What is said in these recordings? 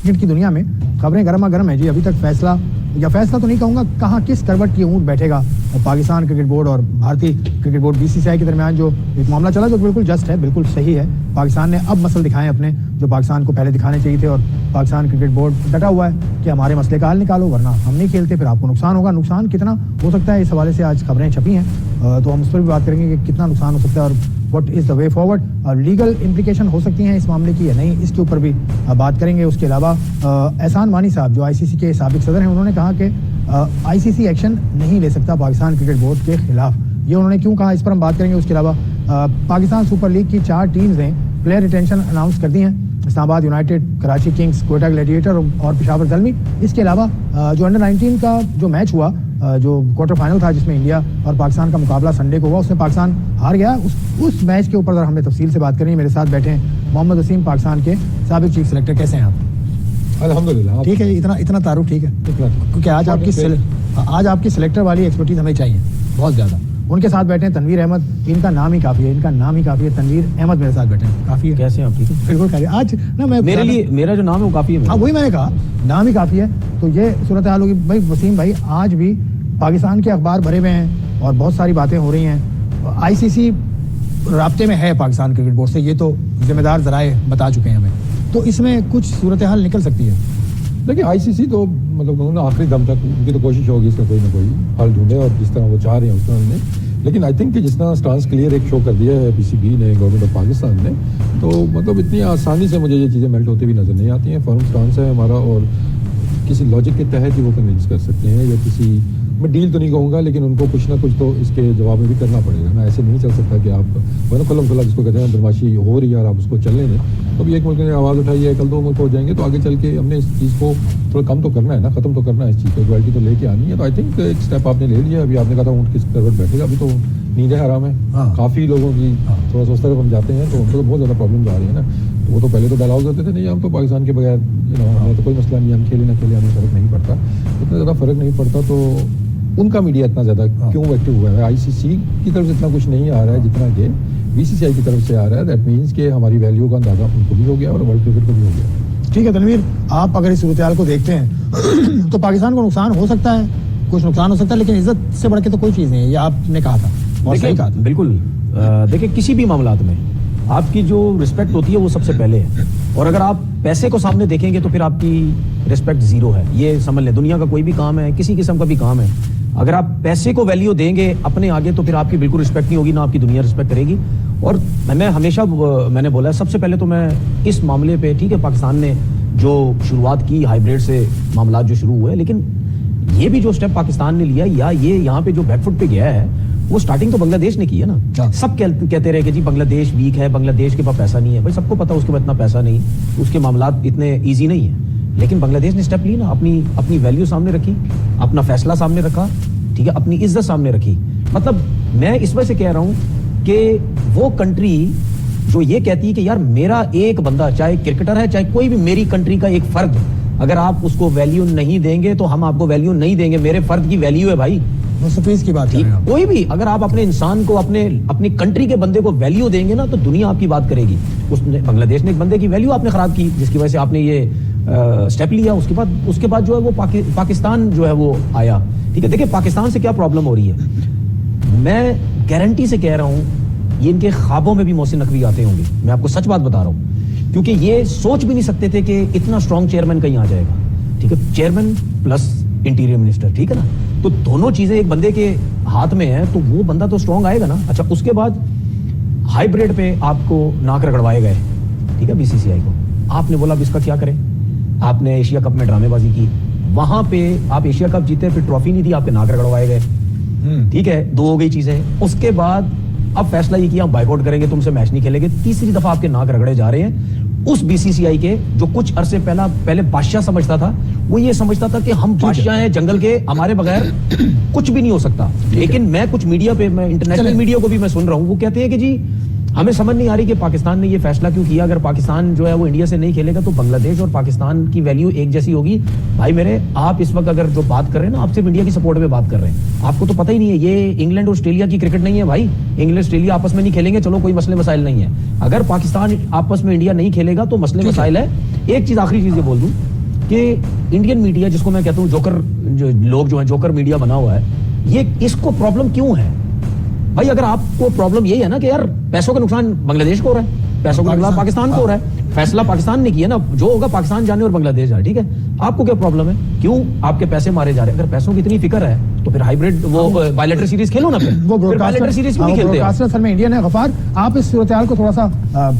Cricket की दुनिया में खबरें गर्मा गर्म है जी। अभी तक फैसला तो नहीं कहूँगा, कहाँ किस करवट की ऊँट बैठेगा पाकिस्तान क्रिकेट बोर्ड और भारतीय क्रिकेट बोर्ड BCCI के दरमियान जो एक मामला चला, जो बिल्कुल जस्ट है, बिल्कुल सही है। पाकिस्तान ने अब मसल दिखाए अपने, जो पाकिस्तान को पहले दिखाने चाहिए थे, और पाकिस्तान क्रिकेट बोर्ड डटा हुआ है कि हमारे मसले का हल निकालो, वरना हम नहीं खेलते, फिर आपको नुकसान होगा। नुकसान कितना हो सकता है, इस हवाले से आज खबरें छपी हैं, तो हम उस पर भी बात करेंगे कि कितना नुकसान हो सकता है और what is the way forward. Legal implication हो सकती हैं इस मामले की या नहीं, इसके ऊपर भी बात करेंगे। उसके अलावा एहसान वानी साहब जो ICC के साबिक सदर हैं, उन्होंने कहा कि ICC एक्शन नहीं ले सकता पाकिस्तान क्रिकेट बोर्ड के खिलाफ। ये उन्होंने क्यों कहा, इस पर हम बात करेंगे। उसके अलावा पाकिस्तान सुपर लीग की 4 टीम्स ने प्लेयर रिटेंशन अनाउंस कर दी हैं, Islamabad United, Karachi Kings, Quetta gladiator और पेशावर ज़ल्मी। इसके अलावा जो अंडर 19 का जो मैच हुआ, जो क्वार्टर फाइनल था जिसमें इंडिया और पाकिस्तान का मुकाबला संडे को हुआ, उसमें पाकिस्तान हार गया। उस मैच के ऊपर हमने तफसील से बात करनी है। मेरे साथ बैठे हैं मोहम्मद वसीम, पाकिस्तान के साबिक चीफ सेलेक्टर। कैसे हैं आप? अल्हम्दुलिल्लाह ठीक है। इतना तारुफ ठीक है, क्योंकि आज आपकी सिलेक्टर वाली एक्सपर्टीज हमें चाहिए बहुत ज़्यादा। उनके साथ बैठे हैं तनवीर अहमद, इनका नाम ही काफ़ी है, तनवीर अहमद मेरे साथ बैठे हैं, काफ़ी है। कैसे हैं आप? ठीक है, बिल्कुल खैरियत। आज ना मैं मेरे लिए मेरा जो नाम है वो काफ़ी है। हाँ, वही मैंने कहा, नाम ही काफ़ी है। तो ये सूरत हाल होगी भाई। वसीम भाई, आज भी पाकिस्तान के अखबार भरे हुए हैं और बहुत सारी बातें हो रही हैं। ICC राब्ते में है पाकिस्तान क्रिकेट बोर्ड से, ये तो जिम्मेदार ज़राए बता चुके हैं हमें, तो इसमें कुछ सूरत हाल निकल सकती है। देखिए ICC तो मतलब आखिरी दम तक उनकी तो कोशिश होगी इसका कोई ना कोई हल ढूंढे, और जिस तरह वो चाह रहे हैं उस तरह उन्होंने। लेकिन आई थिंक कि जिस तरह स्टांस क्लियर एक शो कर दिया है PCB ने, गवर्नमेंट ऑफ पाकिस्तान ने, तो मतलब इतनी आसानी से मुझे ये चीज़ें मेल्ट होती हुई नज़र नहीं आती हैं। फर्म स्टांस है हमारा, और किसी लॉजिक के तहत ही वो कन्विंस कर सकते हैं, या किसी मैं डील तो नहीं कहूँगा, लेकिन उनको कुछ ना कुछ तो इसके जवाब में भी करना पड़ेगा ना। ऐसे नहीं चल सकता कि आप खुल्लम खुल्ला जिसको कहते हैं बदमाशी हो रही है और आप उसको चलने दें। तो अभी एक मुल्क ने आवाज़ उठाई है, कल 2 मुल्क हो जाएंगे, तो आगे चल के हमने इस चीज़ को थोड़ा कम तो करना है ना, ख़त्म तो करना है इस चीज़ को, इक्वालिटी तो लेके आनी है। तो आई थिंक एक स्टेप आपने ले लिया। अभी आपने कहा था ऊँट किस करवट बैठेगा, अभी तो नींदें हराम है काफ़ी लोगों की। थोड़ा सा उस तरफ हम जाते हैं तो उनको तो बहुत ज़्यादा प्रॉब्लम आ रही है ना। तो वो तो पहले तो डायलॉग करते थे, नहीं हम तो पाकिस्तान के बगैर हमें तो कोई मसला नहीं, हम खेले ना खेले हमें फ़र्क नहीं पड़ता, इतना ज़्यादा फ़र्क नहीं पड़ता। तो उनका मीडिया इतना ज़्यादा क्यों एक्टिव हुआ है? ICC की तरफ से इतना कुछ नहीं आ रहा है जितना कि BCCI की तरफ से आ रहा है। दैट मीन्स कि हमारी वैल्यू का अंदाज़ा उनको भी हो गया और वर्ल्ड क्रिकेट को भी हो गया। ठीक है तनवीर, आप अगर इस सूरत हाल को देखते हैं तो पाकिस्तान को नुकसान हो सकता है, कुछ नुकसान हो सकता है, लेकिन इज्जत से बढ़ के तो कोई चीज़ नहीं है। ये आपने कहा था और सही कहा था। बिल्कुल। देखिए, किसी भी मामलात में आपकी जो रिस्पेक्ट होती है वो सबसे पहले है, और अगर आप पैसे को सामने देखेंगे तो फिर आपकी रिस्पेक्ट ज़ीरो है। ये समझ लें, दुनिया का कोई भी काम है, किसी किस्म का भी काम है, अगर आप पैसे को वैल्यू देंगे अपने आगे तो फिर आपकी बिल्कुल रिस्पेक्ट नहीं होगी, ना आपकी दुनिया रिस्पेक्ट करेगी। और मैं हमेशा मैंने बोला है, सबसे पहले तो मैं इस मामले पे, ठीक है, पाकिस्तान ने जो शुरुआत की हाइब्रिड से मामला जो शुरू हुए, लेकिन ये भी जो स्टेप पाकिस्तान ने लिया, या ये यहाँ पे जो बैकफुट पे गया है, वो स्टार्टिंग तो बांग्लादेश ने की है ना। सब कहते रहे कि जी बांग्लादेश वीक है, बांग्लादेश के पास पैसा नहीं है। भाई सबको पता उसके पास इतना पैसा नहीं, उसके मामलात इतने ईजी नहीं है, लेकिन बांग्लादेश ने स्टेप ली ना, अपनी वैल्यू सामने रखी, अपना फैसला सामने रखा, ठीक है, अपनी इज्जत सामने रखी। मतलब मैं इस वजह से कह रहा हूं कि वो कंट्री जो ये कहती है कि यार मेरा एक बंदा, चाहे क्रिकेटर है चाहे कोई भी, मेरी कंट्री का एक फर्द, अगर आप उसको वैल्यू नहीं देंगे तो हम आपको वैल्यू नहीं देंगे। मेरे फर्द की वैल्यू है भाई, मुस्तफीज की बात है। कोई भी अगर आप अपने इंसान को, अपनी कंट्री के बंदे को वैल्यू देंगे ना, तो दुनिया आपकी बात करेगी। उसने, बांग्लादेश ने एक बंदे की वैल्यू आपने खराब की, जिसकी वजह से आपने ये स्टेप लिया। उसके बाद जो है वो पाकिस्तान जो है वो आया, ठीक है। देखिए पाकिस्तान से क्या प्रॉब्लम हो रही है, मैं गारंटी से कह रहा हूं, ये इनके ख्वाबों में भी मोहसिन नकवी आते होंगे, मैं आपको सच बात बता रहा हूं, क्योंकि ये सोच भी नहीं सकते थे कि इतना स्ट्रॉन्ग चेयरमैन कहीं आ जाएगा, ठीक है। चेयरमैन प्लस इंटीरियर मिनिस्टर, ठीक है ना, तो दोनों चीजें एक बंदे के हाथ में है, तो वो बंदा तो स्ट्रॉन्ग आएगा ना। अच्छा, उसके बाद हाइब्रिड पे आपको नाक रगड़वाए गए, ठीक है, BCCI को। आपने बोला अब इसका क्या करें, आपने एशिया कप में ड्रामेबाजी की, वहां पे आप एशिया कप जीते, फिर ट्रॉफी नहीं दी, आपके नाक रगड़वाए गए, ठीक है, 2 हो गई चीजें। उसके बाद अब फैसला ये किया हम बाइकआउट करेंगे, तुमसे मैच नहीं खेलेंगे। तीसरी दफा आपके नाक रगड़े जा रहे हैं उस BCCI के, जो कुछ अरसे पहले बादशाह समझता था। वो ये समझता था कि हम बादशाह हैं जंगल के, हमारे बगैर कुछ भी नहीं हो सकता। लेकिन मैं कुछ मीडिया पे, मैं इंटरनेशनल मीडिया को भी मैं सुन रहा हूँ, वो कहते हैं कि जी हमें समझ नहीं आ रही कि पाकिस्तान ने ये फैसला क्यों किया। अगर पाकिस्तान जो है वो इंडिया से नहीं खेलेगा तो बांग्लादेश और पाकिस्तान की वैल्यू एक जैसी होगी। भाई मेरे, आप इस वक्त अगर जो बात कर रहे हैं ना, आप सिर्फ इंडिया की सपोर्ट में बात कर रहे हैं, आपको तो पता ही नहीं है ये इंग्लैंड और ऑस्ट्रेलिया की क्रिकेट नहीं है भाई। इंग्लैंड ऑस्ट्रेलिया आपस में नहीं खेलेंगे, चलो कोई मसले मसाइल नहीं है। अगर पाकिस्तान आपस में इंडिया नहीं खेलेगा तो मसले मसाइल है। एक चीज, आखिरी चीज ये बोल दूं, कि इंडियन मीडिया, जिसको मैं कहता हूं जोकर, जो लोग जो है जोकर मीडिया बना हुआ है, ये इसको प्रॉब्लम क्यों है भाई? अगर आपको प्रॉब्लम यही है ना कि यार पैसों का नुकसान बांग्लादेश को हो रहा है, पैसों का नुकसान पाकिस्तान को हो रहा है, फैसला पाकिस्तान ने किया ना, जो होगा पाकिस्तान जाने और बांग्लादेश जाए, ठीक है, आपको क्या प्रॉब्लम है? क्यों आपके पैसे मारे जा रहे हैं? अगर पैसों की इतनी फिक्र है तो फिर हाइब्रिड वो बायलैटरल सीरीज खेलो ना, फिर वो बायलैटरल सीरीज क्यों नहीं खेलते? ब्रॉडकास्टर सर में इंडियन है। गफार, आप इस सूरत हाल को थोड़ा सा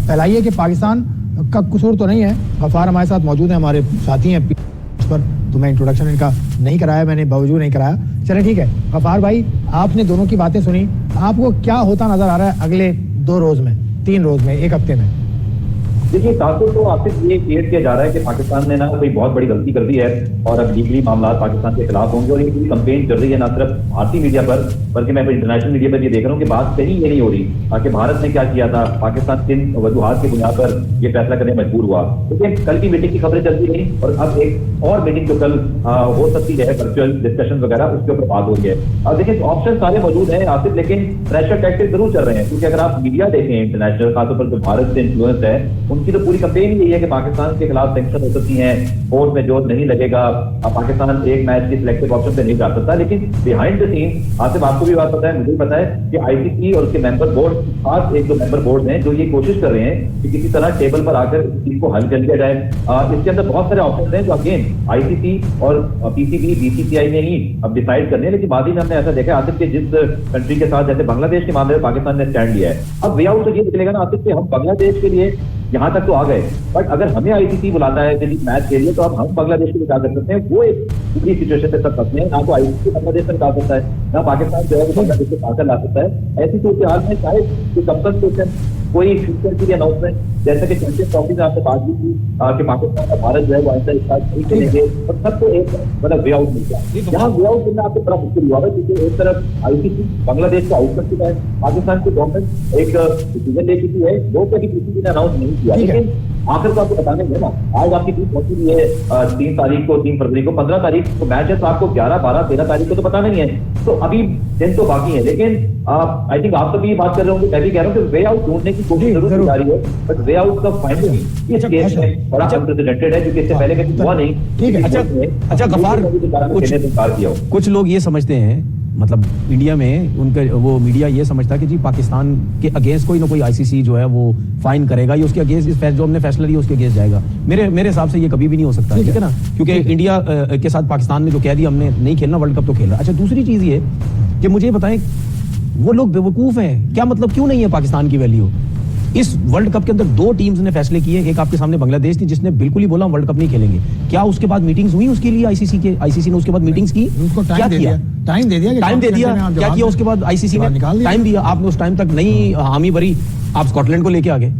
फैलाइए कि पाकिस्तान का कसूर तो नहीं है। गफार हमारे साथ मौजूद है, हमारे साथी हैं पर, तो मैं इंट्रोडक्शन इनका नहीं कराया, मैंने बावजूद नहीं कराया। चले ठीक है, गफार भाई आपने दोनों की बातें सुनी, आपको क्या होता नजर आ रहा है अगले 2 रोज में, 3 रोज में, 1 हफ्ते में? देखिए, तासुर तो आपसे ये क्लियर किया जा रहा है कि पाकिस्तान ने ना कोई बहुत बड़ी गलती कर दी है और अब लीगली मामला पाकिस्तान के खिलाफ होंगे। और ये पूरी कंपेन चल रही है ना सिर्फ भारतीय मीडिया पर, बल्कि मैं इंटरनेशनल मीडिया पर ये देख रहा हूँ कि बात कहीं ये नहीं हो रही कि भारत ने क्या किया था, पाकिस्तान किन वजूहात की बुनियाद पर ये फैसला करने मजबूर हुआ। लेकिन कल की मीटिंग की खबरें चलती रही और अब एक और मीटिंग जो कल हो सकती है, वर्चुअल डिस्कशन वगैरह, उसके ऊपर बात हो गई है। अब देखिए, ऑप्शन सारे मौजूद हैं आसिफ, लेकिन प्रेशर टैक्टिक्स जरूर चल रहे हैं, क्योंकि अगर आप मीडिया देखें इंटरनेशनल, खासतौर पर जो भारत से इन्फ्लुएंस है, उनकी तो पूरी कंपेन यही है कि पाकिस्तान के खिलाफ सैंक्शन हो सकती हैं, कोर्ट में जोर नहीं लगेगा, पाकिस्तान एक मैच की सिलेक्टिव ऑप्शन पे नहीं जा सकता। लेकिन बिहाइंड द सीन आसिफ, आपको भी बात पता है, मुझे भी पता है कि आईसीसी और उसके मेंबर बोर्ड, खास एक दो मेंबर बोर्ड हैं जो ये कोशिश कर रहे हैं कि किसी तरह टेबल पर आकर इस चीज को हल कर लिया जाए। इसके अंदर बहुत सारे ऑप्शन हैं जो अगेन आईसीसी और पीसीबी, बीसीसीआई ने ही अब डिसाइड करने हैं। लेकिन बाद ही में हमने ऐसा देखा आसिफ कि जिस कंट्री के साथ, जैसे बांग्लादेश के मामले में पाकिस्तान ने स्टैंड लिया है, अब वे आउट तो ये निकलेगा ना आसिफ कि हम बांग्लादेश के लिए यहाँ तक तो आ गए, बट अगर हमें आईसीसी बुलाता है कि मैच के लिए, तो अब हम बांग्लादेश के लिए क्या कर सकते हैं? वो एक पूरी सिचुएशन से सब फंसते हैं। ना तो आईसीसी बांग्लादेश में निकाल सकता है, ना पाकिस्तान जो है वो बांग्लादेश से पाकर ला सकता है। ऐसी सूरत हाल में शायद कोई कंपनसेशन, कोई फ्यूचर की अनाउंसमेंट, जैसे कि चैंपियंस ट्रॉफी में आपने बात की थी कि पाकिस्तान और भारत जो है वो ऐसा इस साल नहीं खेलेंगे, और सबको एक मतलब वे आउट मिल गया। यहाँ वे आउट मिलना आपको बड़ा मुश्किल हुआ है, क्योंकि एक तरफ आईसीसी बांग्लादेश को आउट कर चुका है, पाकिस्तान की गवर्नमेंट एक डिसीजन ले चुकी है, वो कभी किसी ने अनाउंस नहीं किया। लेकिन आखिर तो आपको बताने में ना, आज आपकी टीम पहुंची हुई है 3 तारीख को, 3 फरवरी को, 15 तारीख को मैच है, तो आपको 11, 12, 13 तारीख को तो पता नहीं है, तो अभी दिन तो बाकी है। लेकिन आई थिंक आप तो भी बात कर रहे होंगे, मैं भी कह रहा हूँ कि वे आउट ढूंढने की कोशिश जरूर की जा रही है, बट वे आउट का फाइनली इस केस में बड़ा अनप्रेसिडेंटेड है, क्योंकि इससे पहले कभी हुआ नहीं। ठीक है, अच्छा गफार, कुछ लोग ये समझते हैं, मतलब इंडिया में उनका वो मीडिया ये समझता है कि जी पाकिस्तान के अगेंस्ट कोई ना कोई आईसीसी जो है वो फाइन करेगा, या उसके अगेंस्ट इस जो हमने फैसला लिया उसके अगेंस्ट जाएगा। मेरे हिसाब से ये कभी भी नहीं हो सकता, ठीक है ना, क्योंकि इंडिया के साथ पाकिस्तान ने जो कह दिया हमने नहीं खेलना वर्ल्ड कप, तो खेल रहा। अच्छा, दूसरी चीज ये कि मुझे बताएं, वो लोग बेवकूफ हैं क्या? मतलब क्यों नहीं है पाकिस्तान की वैल्यू? इस वर्ल्ड कप के अंदर 2 टीम्स ने फैसले किए, एक आपके सामने बांग्लादेश थी जिसने बिल्कुल ही बोला हम वर्ल्ड कप नहीं खेलेंगे। क्या उसके बाद मीटिंग्स हुई उसके लिए? आईसीसी ने उसके बाद मीटिंग्स की, उसको क्या किया? टाइम दे दिया, क्या किया उसके बाद? आईसीसी ने टाइम दिया, आपने उस टाइम तक नहीं हामी भरी, आप स्कॉटलैंड को लेके आ गए।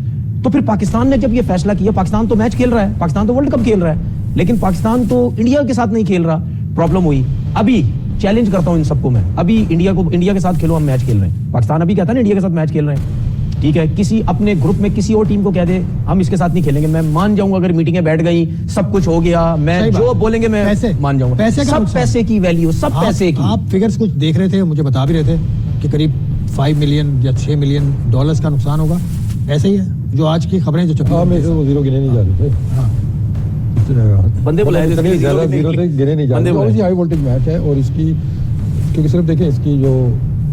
तो फिर पाकिस्तान ने जब ये फैसला किया, पाकिस्तान तो मैच खेल रहा है, पाकिस्तान तो वर्ल्ड कप खेल रहा है, लेकिन पाकिस्तान तो इंडिया के साथ नहीं खेल रहा, प्रॉब्लम हुई। अभी चैलेंज करता हूं इन सबको मैं, अभी इंडिया के साथ खेलो, हम मैच खेल रहे हैं। पाकिस्तान अभी कहता है ना इंडिया के साथ मैच खेल रहे हैं, ठीक है, किसी अपने ग्रुप में किसी और टीम को कह दे हम इसके साथ नहीं खेलेंगे, मैं मान जाऊंगा। अगर मीटिंगें बैठ गई, सब कुछ हो गया, मैं जो बोलेंगे मैं मान जाऊंगा। पैसे का सब पैसे की वैल्यू, सब पैसे की। आप फिगर्स कुछ देख रहे थे, मुझे बता भी रहे थे कि करीब 5 मिलियन या 6 मिलियन डॉलर्स का नुकसान होगा, ऐसे ही है जो आज की खबरें जो छपी में से वो जीरो गिने नहीं जा रहे थे। बंदे बुलाए थे, ज्यादा जीरो थे, गिने नहीं जा रहे। हाई वोल्टेज मैच है, और इसकी क्योंकि सिर्फ देखें इसकी जो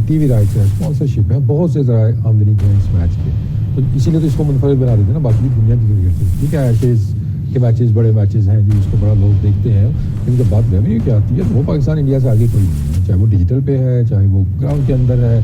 टीवी राइट्स है, स्पॉन्सरशिप है, बहुत से जरा आमदनी के हैं इस मैच के, तो इसीलिए तो इसको मुनफरिद बना देते हैं ना बाकी दुनिया की क्रिकेट से। ठीक है, एशेज के मैचेस बड़े मैचेस हैं जी, उसको बड़ा लोग देखते हैं, लेकिन जब बात रेवेन्यू की आती है तो वो पाकिस्तान इंडिया से आगे कोई नहीं है, चाहे वो डिजिटल पे है, चाहे वो ग्राउंड के अंदर है,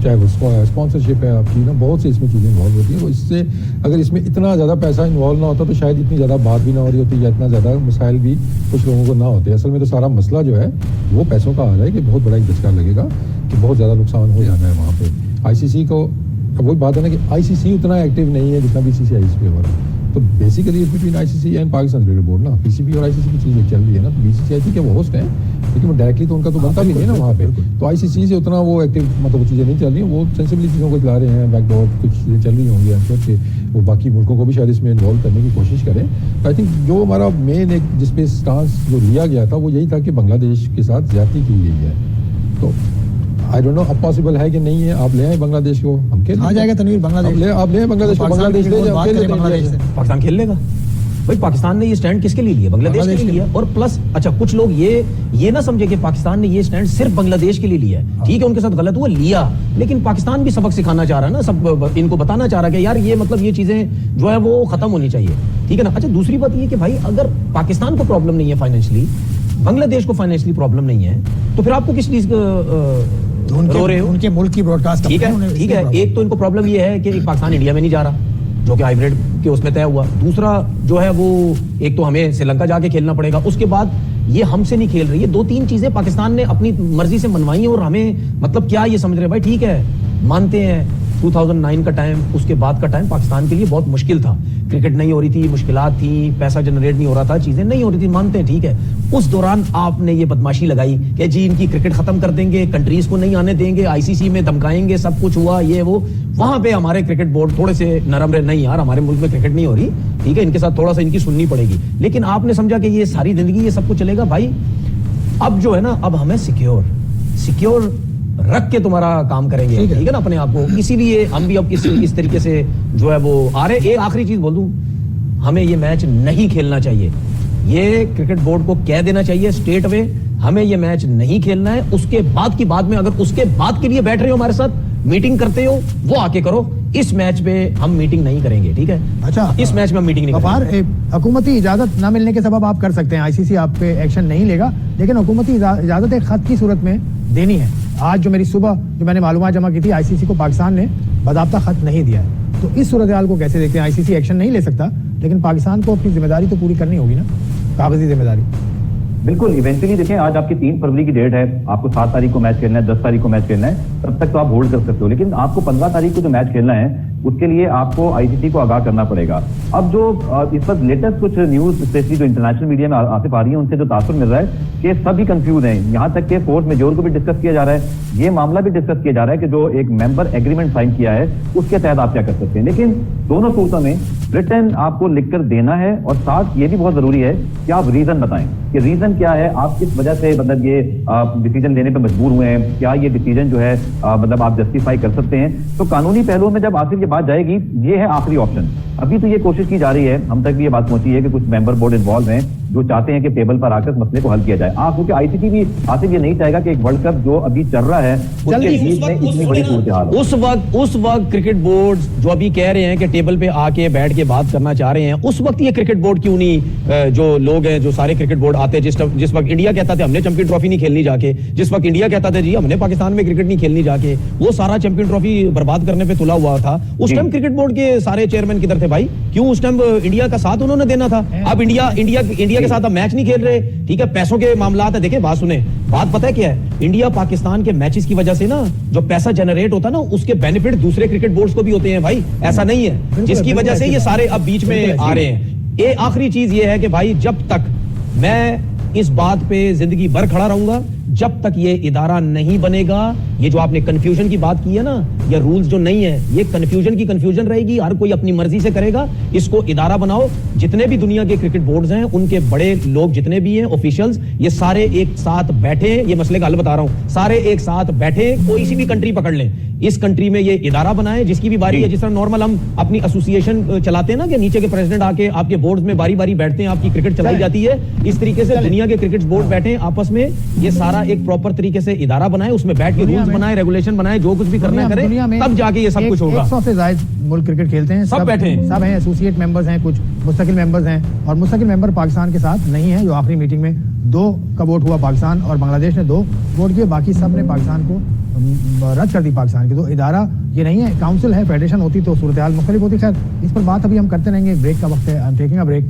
चाहे वो स्पॉन्सरशिप है आपकी ना, बहुत सी इसमें चीज़ें इन्वॉल्व होती हैं। तो इससे अगर इसमें इतना ज़्यादा पैसा इन्वॉल्व ना होता तो शायद इतनी ज़्यादा बात भी ना हो रही होती, या इतना ज़्यादा मसाइल भी कुछ लोगों को ना होते। असल में तो सारा मसला जो है वो पैसों का आ रहा है कि बहुत बड़ा एक दचका लगेगा कि बहुत ज़्यादा नुकसान हो जाना है वहाँ पे। आईसीसी को अब वही बात है ना कि आईसीसी उतना एक्टिव नहीं है जितना बीसीसीआई इस पे हो रहा है, तो basically is between ICC and Pakistan cricket board ना, पीसीबी और आईसीसी की चीज़ चल रही है ना। तो बीसीसीआई थी क्या वो होस्ट है, लेकिन वो डायरेक्टली तो उनका तो बनता भी नहीं है ना वहाँ पे, तो आईसीसी से उतना वो एक्टिव मतलब वो चीज़ें नहीं चल रही, वो सेंसिबली चीज़ों को चला रहे हैं, बैकडोर कुछ चीज़ें चल रही होंगी आई कि वो बाकी मुल्कों को भी शायद इसमें इन्वॉल्व करने की कोशिश करें। तो आई थिंक जो हमारा मेन एक जिसपे स्टांस जो लिया गया था वो यही था कि बांग्लादेश के साथ ज्यादती की गई है। तो आई डोंट नो अब पॉसिबल है कि नहीं है, आप ले आए बांग्लादेश को, हम खेल आ जाएगा तनवीर बांग्लादेश, आप ले आए बांग्लादेश को, बांग्लादेश ले जाओ, पाकिस्तान खेल लेगा, भाई पाकिस्तान ने ये स्टैंड किसके लिए लिया? बांग्लादेश के लिए लिया। और प्लस अच्छा कुछ लोग ये ना समझे कि पाकिस्तान ने ये स्टैंड सिर्फ बांग्लादेश के लिए लिया है। ठीक है, उनके साथ गलत हुआ, लिया, लेकिन पाकिस्तान भी सबक सिखाना चाह रहा है ना, सब इनको बताना चाह रहा है कि यार ये मतलब ये चीजें जो है वो खत्म होनी चाहिए। ठीक है ना। अच्छा दूसरी बात ये कि भाई अगर पाकिस्तान को प्रॉब्लम नहीं है फाइनेंशियली, बांग्लादेश को फाइनेंशियली प्रॉब्लम नहीं है, तो फिर आपको किस चीज रो रहे हो? उनके मुल्क की ब्रॉडकास्ट। ठीक है, एक तो इनको प्रॉब्लम ये है कि पाकिस्तान इंडिया में नहीं जा रहा, जो कि हाइब्रिड के उसमें तय हुआ। दूसरा जो है वो एक तो हमें श्रीलंका जाके खेलना पड़ेगा, उसके बाद ये हमसे नहीं खेल रही है। 2-3 चीजें पाकिस्तान ने अपनी मर्जी से मनवाई हैं और हमें मतलब क्या ये समझ रहे हैं? भाई ठीक है, मानते हैं 2009 का टाइम, उसके बाद का टाइम पाकिस्तान के लिए बहुत मुश्किल था, क्रिकेट नहीं हो रही थी, मुश्किलात थी, पैसा जनरेट नहीं हो रहा था, चीजें नहीं हो रही थी, मानते हैं, ठीक है। उस दौरान आपने ये बदमाशी लगाई कि जी इनकी क्रिकेट खत्म कर देंगे, कंट्रीज को नहीं आने देंगे, आईसीसी में धमकाएंगे, सब कुछ हुआ ये वो। वहां पे हमारे क्रिकेट बोर्ड थोड़े से नरम रहे, नहीं यार हमारे मुल्क में क्रिकेट नहीं हो रही, ठीक है, इनके साथ थोड़ा सा इनकी सुननी पड़ेगी। लेकिन आपने समझा कि ये सारी जिंदगी ये सब कुछ चलेगा। भाई अब जो है ना, अब हमें सिक्योर रख के तुम्हारा काम करेंगे, ठीक है ना, अपने आप को। इसीलिए हम भी अब इस तरीके से जो है वो आ रहे। एक आखिरी चीज बोल दूं, हमें ये मैच नहीं खेलना चाहिए, ये क्रिकेट बोर्ड को कह देना चाहिए स्टेट वे, हमें ये मैच नहीं खेलना है। उसके बाद की बाद में अगर उसके बाद के लिए बैठ रहे हो हमारे साथ, मीटिंग करते हो, वो आके करो। इस मैच पे हम मीटिंग नहीं करेंगे, ठीक है? अच्छा, इस मैच में हम मीटिंग नहीं करेंगे। हुकूमती इजाजत न मिलने के सबब आप कर सकते हैं, आईसीसी आप पे एक्शन नहीं लेगा, लेकिन हुकूमती इजाजत एक खत की सूरत में देनी है। आज जो मेरी सुबह जो मैंने मालूमात जमा की थी, आईसीसी को पाकिस्तान ने बाज़ाब्ता खत नहीं दिया है। तो इस सूरत हाल को कैसे देखते हैं? आईसीसी एक्शन नहीं ले सकता, लेकिन पाकिस्तान को अपनी जिम्मेदारी तो पूरी करनी होगी ना, कागजी जिम्मेदारी। बिल्कुल, इवेंचुअली देखें, आज आपकी 3 फरवरी की डेट है, आपको 7 तारीख को मैच खेलना है, 10 तारीख को मैच खेलना है, तब तक तो आप होल्ड कर सकते हो, लेकिन आपको 15 तारीख को जो मैच खेलना है उसके लिए आपको आईसीसी को आगाह करना पड़ेगा। अब जो इस वक्त लेटेस्ट कुछ न्यूज स्पेशली जो इंटरनेशनल मीडिया में आसिफ आ रही है, उनसे जो तासुर मिल रहा है कि सभी कंफ्यूज हैं, यहाँ तक कि फोर्स मेजोर को भी डिस्कस किया जा रहा है, ये मामला भी डिस्कस किया जा रहा है कि जो एक मेंबर एग्रीमेंट साइन किया है उसके तहत आप क्या कर सकते हैं। लेकिन दोनों सूरतों में रिटर्न आपको लिखकर देना है, और साथ ये भी बहुत जरूरी है कि आप रीजन बताएं कि रीजन क्या है, आप किस वजह से मतलब ये डिसीजन लेने पे मजबूर हुए हैं, क्या ये डिसीजन जो है मतलब आप जस्टिफाई कर सकते हैं। तो कानूनी पहलुओं में जब आखिर ये बात जाएगी, ये है आखिरी ऑप्शन। अभी तो ये कोशिश की जा रही है, हम तक भी ये बात पहुंची है कि कुछ मेंबर बोर्ड इन्वॉल्व हैं जो चाहते हैं कि टेबल पर आकर मसले को हल किया जाए। क्योंकि आईसीसी भी आसिफ ये नहीं चाहेगा कि एक वर्ल्ड कप जो अभी चल रहा है उसके बीच में इतनी बड़ी सूरत हाल। उस वक्त क्रिकेट बोर्ड जो अभी कह रहे हैं कि टेबल पे आके बैठ के बात करना चाह रहे हैं, उस वक्त ये क्रिकेट बोर्ड क्यों नहीं, जो लोग हैं, जो सारे क्रिकेट बोर्ड आते, जिस वक्त इंडिया कहता था हमने चैंपियन ट्रॉफी नहीं खेलनी जाके, जिस वक्त इंडिया कहता था जी हमने पाकिस्तान में क्रिकेट नहीं खेलनी जाके, वो सारा चैंपियन ट्रॉफी बर्बाद करने पे तुला हुआ था, उस टाइम क्रिकेट बोर्ड के सारे चेयरमैन किधर थे भाई? क्यों उस टाइम इंडिया का साथ उन्होंने देना था? अब इंडिया के साथ अब मैच नहीं खेल रहे, ठीक है, पैसों के मामला है। देखिए बात सुने, बात पता है क्या है, इंडिया पाकिस्तान के मैचेस की वजह से ना जो पैसा जनरेट होता है ना, उसके बेनिफिट दूसरे क्रिकेट बोर्ड्स को भी होते हैं भाई, ऐसा नहीं है, जिसकी वजह से ये सारे अब बीच में आ रहे हैं। ये आखिरी चीज ये है कि भाई जब तक मैं इस बात पे जिंदगी भर खड़ा रहूंगा, जब तक ये इदारा नहीं बनेगा, ये जो आपने कंफ्यूजन की बात की है ना, ये रूल्स जो नहीं है, ये कंफ्यूजन रहेगी, हर कोई अपनी मर्जी से करेगा। इसको इदारा बनाओ, जितने भी दुनिया के क्रिकेट बोर्ड्स हैं, उनके बड़े लोग जितने भी हैं, ऑफिशियल्स, ये सारे एक साथ बैठे, ये मसले का हल बता रहा हूं, सारे एक साथ बैठे, कोई सी भी कंट्री पकड़ लें, इस कंट्री में ये इदारा बनाए, जिसकी भी बारी है, जिस तरह नॉर्मल हम अपनी एसोसिएशन चलाते हैं ना, कि नीचे के प्रेसिडेंट आके आपके बोर्ड में बारी बारी बैठते हैं, आपकी क्रिकेट चलाई जाती है, इस तरीके से दुनिया के क्रिकेट बोर्ड बैठे आपस में, ये सारा एक प्रॉपर तरीके से इदारा बनाए, उसमें बैठ के रूल्स बनाए, रेगुलेशन बनाए, जो कुछ भी करना करे, तब जाके ये सब कुछ होगा। 100 से ज्यादा मुल्क क्रिकेट खेलते हैं, सब बैठे हैं, सब हैं, एसोसिएट मेंबर्स हैं, कुछ मुस्तकिल मेंबर्स हैं, और मुस्तकिल मेंबर पाकिस्तान के साथ नहीं है। जो आखिरी मीटिंग में 2 का वोट हुआ, पाकिस्तान और बांग्लादेश ने 2 वोट किए, बाकी सब ने पाकिस्तान को रद्द कर दी पाकिस्तान की। तो इदारा ये नहीं है, काउंसिल है, फेडरेशन होती तो सूरत हाल मुख्तलिफ होती। खैर इस पर बात अभी हम करते रहेंगे, ब्रेक का वक्त है, I am taking a break.